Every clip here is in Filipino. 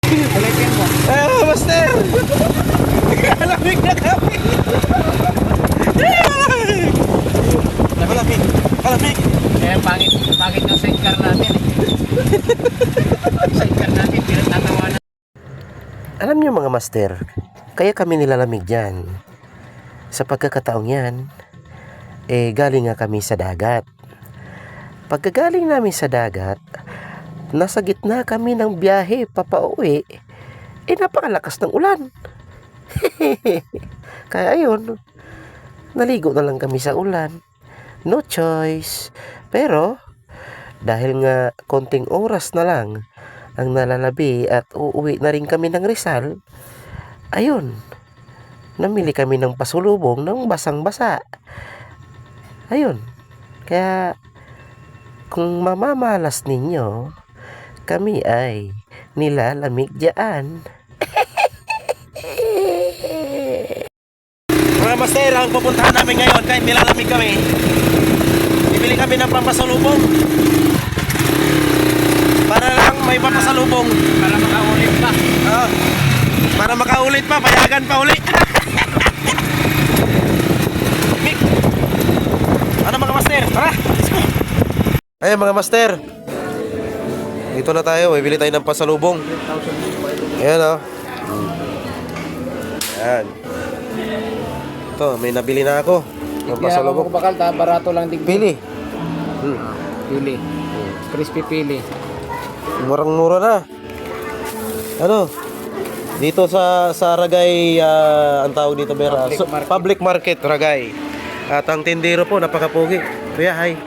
Ulitin mo. Master! Malamig na kami! Malamig! Malamig! Eh, pangit yung sidecar natin eh. Sidecar natin, pinatatawanan. Alam niyo mga master, kaya kami nilalamig dyan. Sa pagkakataong yan, galing nga kami sa dagat. Pagkagaling namin sa dagat, nasa gitna kami ng biyahe papauwi, napakalakas ng ulan. Kaya ayun, naligo na lang kami sa ulan. No choice. Pero, dahil nga konting oras na lang ang nalalabi at uuwi na rin kami ng Rizal, ayun, namili kami ng pasulubong ng basang-basa. Ayun, kaya kung mamamalas ninyo, kami ay nilalamig dyan. Mga master, ang pupuntahan namin ngayon kahit nilalamig kami, bibili kami ng pampasalubong para lang may pampasalubong Para makaulit pa. para makaulit pa, payagan pa uli. Ano mga master, tara, let's go. Ayun mga master, dito na tayo, bibili tayo ng pasalubong. Ayan o. Ayan. Ito, may nabili na ako ng pasalubong. Bakal, barato lang digdi. Pili. Pili. Crispy pili. Murang-mura na. Ano? Dito sa Ragay, ang tawag dito, Bera. Public market, Ragay. At ang tindero po, napakapugi. Kuya, hi.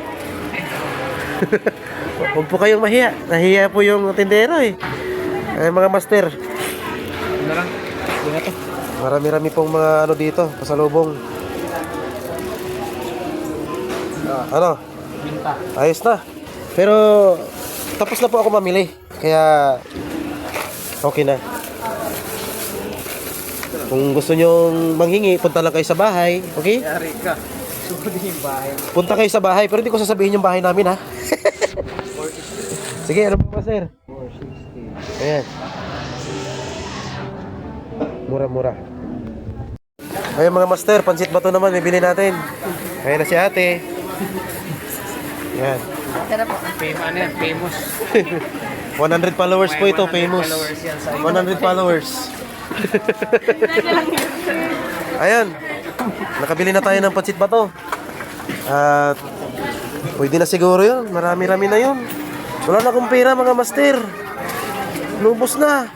Huwag po kayong mahiya. Nahiya po yung tindero eh. Ay, mga master. Ano lang? Hindi na to. Marami-rami pong mga ano dito, pasalubong. Ano? Binta. Ayos na. Pero tapos na po ako mamili. Kaya okay na. Kung gusto nyong manghingi, punta lang kayo sa bahay. Okay? Yari ka. Sulit yung bahay. Punta kayo sa bahay. Pero hindi ko sasabihin yung bahay namin ha. Sige, ano po ba sir? 460. Ayan. Mura-mura. Ayun mga master, pansit bato naman, bibili natin. Ayan na si ate. Ayan. Ano yan? Famous. 100 followers po ito, 100 famous. followers yan sa 100 followers. Ayan. Nakabili na tayo ng pansit bato. At pwede na siguro yun. Marami-rami na yun. Wala na akong pera mga master. Lubos na.